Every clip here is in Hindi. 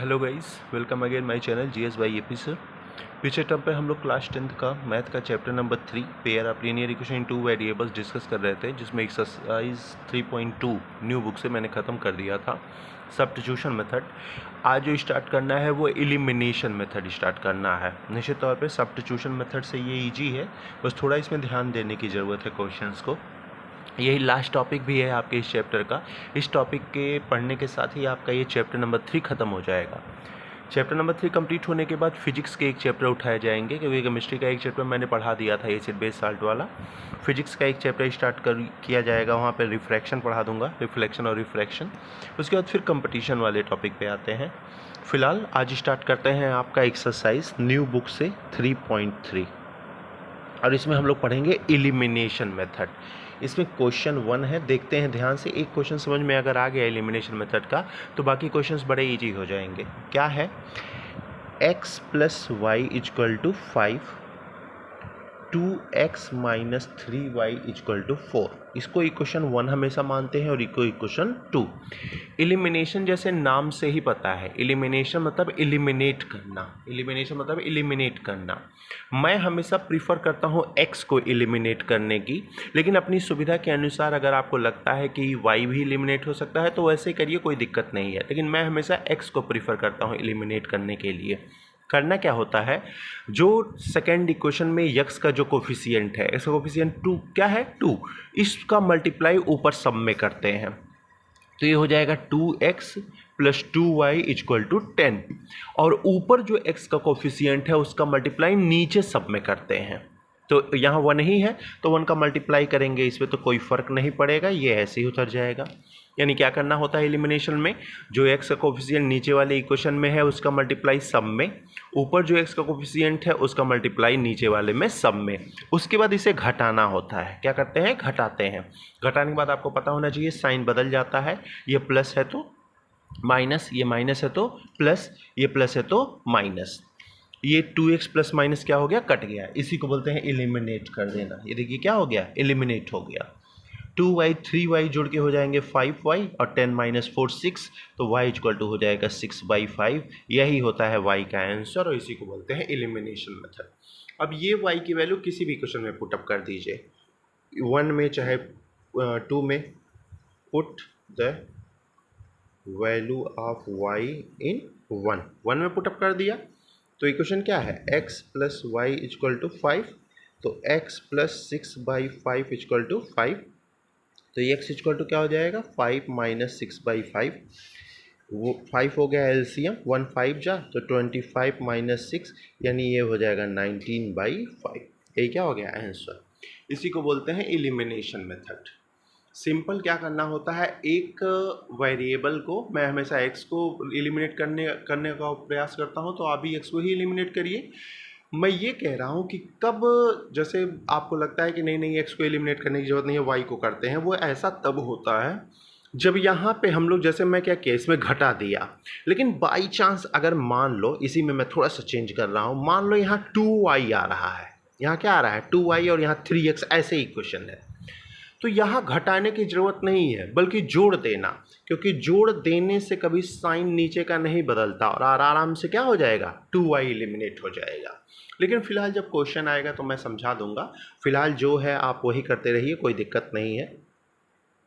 Hello guys, welcome again my channel GS by AP sir. पिछले टर्म पे हम लोग क्लास 10th का मैथ का chapter number 3 pair of linear equation in 2 variables discuss कर रहे थे, जिसमें एक्सरसाइज 3.2 न्यू बुक से मैंने ख़त्म कर दिया था सब्स्टिट्यूशन मेथड। आज जो स्टार्ट करना है वो एलिमिनेशन मेथड स्टार्ट करना है। निश्चित तौर पे सब्स्टिट्यूशन मेथड से ये ईजी है, बस थोड़ा इसमें ध्यान देने की ज़रूरत है क्वेश्चंस को। यही लास्ट टॉपिक भी है आपके इस चैप्टर का। इस टॉपिक के पढ़ने के साथ ही आपका ये चैप्टर नंबर 3 ख़त्म हो जाएगा। चैप्टर नंबर 3 कंप्लीट होने के बाद फिजिक्स के एक चैप्टर उठाए जाएंगे, क्योंकि केमिस्ट्री का एक चैप्टर मैंने पढ़ा दिया था एसिड बेस साल्ट वाला। फिजिक्स का एक चैप्टर स्टार्ट किया जाएगा, वहाँ पे रिफ्रैक्शन पढ़ा दूंगा, रिफ्लेक्शन और रिफ्रैक्शन। उसके बाद फिर कंपटीशन वाले टॉपिक पे आते हैं। फिलहाल आज स्टार्ट करते हैं आपका एक्सरसाइज न्यू बुक से 3.3, और इसमें हम लोग पढ़ेंगे एलिमिनेशन मेथड। इसमें क्वेश्चन 1 है, देखते हैं ध्यान से। एक क्वेश्चन समझ में अगर आ गया एलिमिनेशन मेथड का, तो बाकी क्वेश्चंस बड़े इजी हो जाएंगे। क्या है? x plus Y is equal to 5, 2x minus 3y is equal to 4। इसको इक्वेशन 1 हमेशा मानते हैं और इसको इक्वेशन 2। एलिमिनेशन जैसे नाम से ही पता है, एलिमिनेशन मतलब एलिमिनेट करना। एलिमिनेशन मतलब एलिमिनेट करना। मैं हमेशा प्रीफर करता हूँ x को एलिमिनेट करने की, लेकिन अपनी सुविधा के अनुसार अगर आपको लगता है कि y भी एलिमिनेट हो सकता है तो वैसे करिए, कोई दिक्कत नहीं है। लेकिन मैं हमेशा x को प्रीफर करता हूँ एलिमिनेट करने के लिए। करना क्या होता है, जो सेकेंड इक्वेशन में यक्स का जो कोफिशिएंट है, इसका कोफिशिएंट 2 क्या है? 2। इसका मल्टीप्लाई ऊपर सब में करते हैं, तो ये हो जाएगा 2x plus 2y equal to 10। और ऊपर जो x का कोफिशिएंट है उसका मल्टीप्लाई नीचे सब में करते हैं। तो यहाँ 1 ही है तो 1 का मल्टीप्लाई करेंगे, इसमें तो कोई फर्क नहीं पड़ेगा, ये ऐसे ही उतर जाएगा। यानी क्या करना होता है एलिमिनेशन में, जो x का कोफिशिएंट नीचे वाले इक्वेशन में है उसका मल्टीप्लाई सब में, ऊपर जो x का कोफिशिएंट है उसका मल्टीप्लाई नीचे वाले में सब में। उसके बाद इसे घटाना होता है। क्या करते हैं? घटाते हैं। घटाने के बाद आपको पता होना चाहिए साइन बदल जाता है। ये प्लस है तो माइनस, ये माइनस है तो प्लस, ये प्लस है तो माइनस। ये 2x प्लस माइनस क्या हो गया? कट गया। इसी को बोलते हैं एलिमिनेट कर देना। ये देखिए क्या हो गया? एलिमिनेट हो गया। 2y 3y जुड़ के हो जाएंगे 5y, और 10 माइनस 4 6, तो y इक्वल टू हो जाएगा 6/5। यही होता है y का आंसर, और इसी को बोलते हैं एलिमिनेशन मेथड। अब ये y की वैल्यू किसी भी क्वेश्चन में पुटअप कर दीजिए, 1 में चाहे 2 में। Put the value of y इन 1 में पुटअप कर दिया, तो इक्वेशन क्या है? x plus Y is equal to 5, तो x प्लस 6/5 इजक्वल टू 5। तो ये x इजक्वल टू क्या हो जाएगा? 5 माइनस 6/5। वो 5 हो गया एलसीएम, 1 5 जा तो 25 माइनस 6, यानी ये हो जाएगा 19/5। ये क्या हो गया? आंसर। इसी को बोलते हैं एलिमिनेशन मेथड। सिंपल क्या करना होता है, एक वेरिएबल को मैं हमेशा x को एलिमिनेट करने का प्रयास करता हूं, तो आप भी x को ही एलिमिनेट करिए। मैं ये कह रहा हूं कि कब, जैसे आपको लगता है कि नहीं x को एलिमिनेट करने की जरूरत नहीं है, y को करते हैं, वो ऐसा तब होता है जब यहाँ पे हम लोग, जैसे मैं क्या किया, इसमें घटा दिया, लेकिन बाई चांस अगर मान लो, इसी में मैं थोड़ा सा चेंज कर रहा हूँ, मान लो यहाँ 2y आ रहा है, यहाँ क्या आ रहा है? 2y, और यहाँ 3x, ऐसे ही इक्वेशन है, तो यहाँ घटाने की ज़रूरत नहीं है, बल्कि जोड़ देना, क्योंकि जोड़ देने से कभी साइन नीचे का नहीं बदलता, और आराम से क्या हो जाएगा? 2y एलिमिनेट हो जाएगा। लेकिन फिलहाल जब क्वेश्चन आएगा तो मैं समझा दूंगा। फिलहाल जो है आप वही करते रहिए, कोई दिक्कत नहीं है।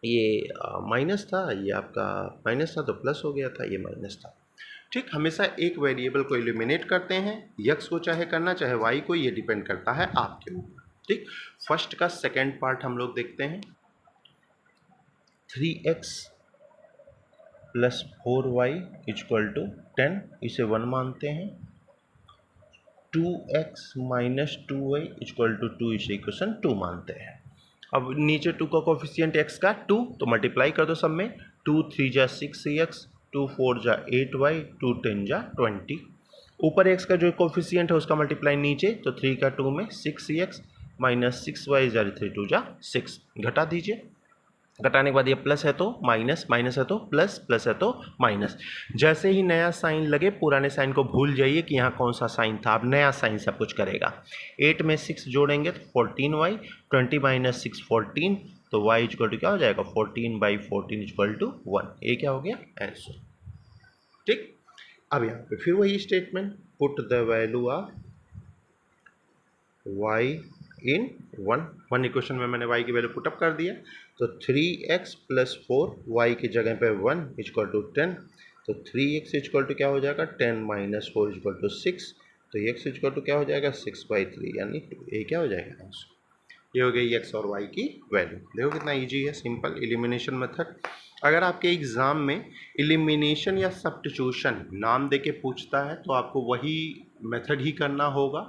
ये माइनस था, ये आपका माइनस था तो प्लस हो गया था, ये माइनस था। ठीक, हमेशा एक वेरिएबल को एलिमिनेट करते हैं, यक्स को चाहे करना चाहे वाई को, ये डिपेंड करता है आपके ऊपर। ठीक, फर्स्ट का सेकेंड पार्ट हम लोग देखते हैं। 3x plus 4y equal to 10, इसे 1 मानते हैं। 2x minus 2y equal to 2, इसे इक्वेशन 2 मानते हैं। अब नीचे 2 का कोफिशिएंट x का 2, तो मल्टीप्लाई कर दो सब में। 2 3 जा 6x, 2 4 जा 8y, 2 10 जा 20। ऊपर x का जो कोफिशिएंट है उसका मल्टीप्लाई नीचे, तो 3 का 2 में 6x माइनस 6y जा 3 2 जा 6। घटा दीजिए। घटाने के बाद ये प्लस है तो माइनस, माइनस है तो प्लस, प्लस है तो माइनस। जैसे ही नया साइन लगे, पुराने साइन को भूल जाइए कि यहाँ कौन सा साइन था, अब नया साइन सब कुछ करेगा। 8 में 6 जोड़ेंगे तो 14y, 20 माइनस 6 14, तो y इक्वल टू क्या हो जाएगा? 14/14 इक्वल टू 1। ये क्या हो गया? आंसर। ठीक, अब यहाँ पे फिर वही statement, put the value of y in 1 equation में मैंने y की वैल्यू पुटअप कर दिया, तो 3x प्लस 4 y की जगह पे 1 इक्वल टू 10, तो 3x इक्वल टू क्या हो जाएगा 10 माइनस 4 इक्वल टू 6, तो x इक्वल टू क्या हो जाएगा 6/3 यानी 2, ये क्या हो जाएगा आंसर। ये हो गई x और y की वैल्यू। देखो कितना इजी है, सिंपल एलिमिनेशन मेथड। अगर आपके एग्ज़ाम में एलिमिनेशन या सब्स्टिट्यूशन नाम देके पूछता है तो आपको वही मेथड ही करना होगा।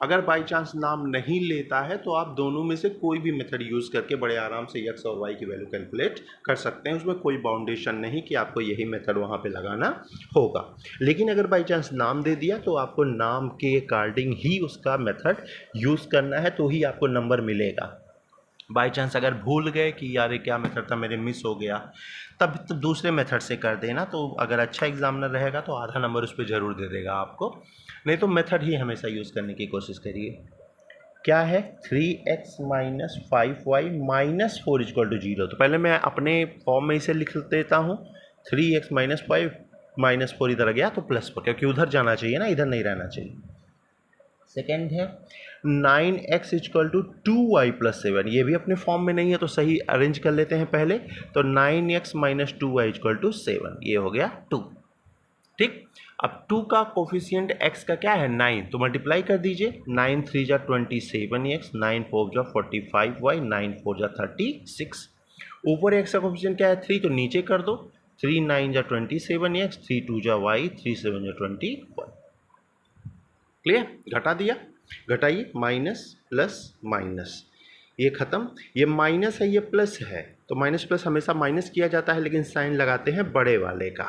अगर बाय चांस नाम नहीं लेता है तो आप दोनों में से कोई भी मेथड यूज़ करके बड़े आराम से x और y की वैल्यू कैलकुलेट कर सकते हैं। उसमें कोई बाउंडेशन नहीं कि आपको यही मेथड वहाँ पे लगाना होगा। लेकिन अगर बाय चांस नाम दे दिया तो आपको नाम के अकॉर्डिंग ही उसका मेथड यूज़ करना है, तो ही आपको नंबर मिलेगा। बाय चांस अगर भूल गए कि यार ये क्या मेथड था, मेरे मिस हो गया, तब तो दूसरे मेथड से कर देना। तो अगर अच्छा एग्जामिनर रहेगा तो आधा नंबर उस पर ज़रूर दे देगा आपको, नहीं तो मेथड ही हमेशा यूज़ करने की कोशिश करिए। क्या है 3x minus 5y minus 4 equal to 0। तो पहले मैं अपने फॉर्म में इसे लिख देता हूँ, 3x माइनस 5 माइनस 4 इधर आ गया तो प्लस 4, क्योंकि उधर जाना चाहिए ना, इधर नहीं रहना चाहिए। सेकेंड है 9x equal to 2y plus 7, ये भी अपने फॉर्म में नहीं है तो सही अरेंज कर लेते हैं पहले। तो 9x minus 2y equal to 7, ये हो गया 2। ठीक, अब 2 का कोफिशिएंट x का क्या है 9, तो मल्टीप्लाई कर दीजिए, 9 3 जा 27x, 9 4 जा 45y, 9 4 जा 36। ऊपर x का कोफिशिएंट क्या है 3, तो नीचे कर दो, 3 9 जा 27x, 3 2 जा y, 3 7 जा 21। क्लियर, घटा दिया, घटाइए, माइनस प्लस माइनस, ये खत्म, ये माइनस है ये प्लस है, तो माइनस प्लस हमेशा माइनस किया जाता है लेकिन साइन लगाते हैं बड़े वाले का।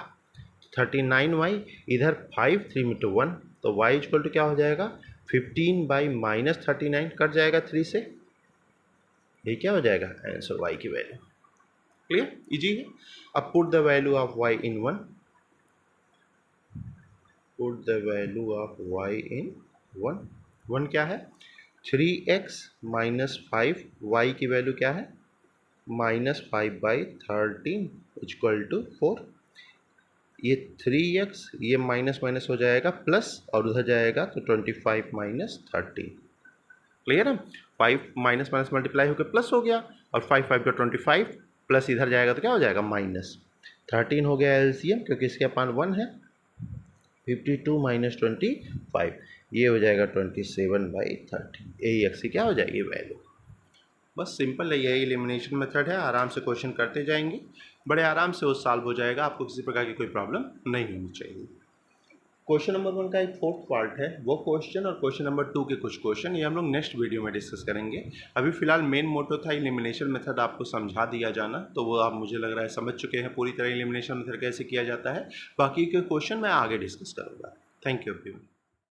39y इधर 5 3 में 1, तो y इक्वल टू क्या हो जाएगा 15 बाई माइनस 39, कट जाएगा 3 से, ये क्या हो जाएगा आंसर y की वैल्यू। क्लियर, इजी है। अब put the value of y in 1, put the value of y इन 1 क्या है 3x माइनस 5, y की वैल्यू क्या है माइनस 5/13 इक्वल टू 4। ये 3x ये माइनस माइनस हो जाएगा प्लस, और उधर जाएगा तो 25 माइनस 13। क्लियर है, 5 माइनस माइनस मल्टीप्लाई होकर प्लस हो गया, और 5 5 का 25 प्लस इधर जाएगा तो क्या हो जाएगा माइनस 13 हो गया एलसीएम, क्योंकि इसके पास 1 है। 52 माइनस 25, ये हो जाएगा 27/13, यही एक्स की क्या हो जाएगी वैल्यू। बस सिंपल है, यही एलिमिनेशन मेथड है। आराम से क्वेश्चन करते जाएंगे, बड़े आराम से वो सॉल्व हो जाएगा, आपको किसी प्रकार की कोई प्रॉब्लम नहीं होनी चाहिए। क्वेश्चन नंबर 1 का एक फोर्थ पार्ट है, वो क्वेश्चन और क्वेश्चन नंबर 2 के कुछ क्वेश्चन, ये हम लोग नेक्स्ट वीडियो में डिस्कस करेंगे। अभी फिलहाल मेन मोटो था एलिमिनेशन मेथड आपको समझा दिया जाना, तो वो आप मुझे लग रहा है समझ चुके हैं पूरी तरह एलिमिनेशन मेथड कैसे किया जाता है। बाकी के क्वेश्चन मैं आगे डिस्कस करूँगा। Thank you everyone.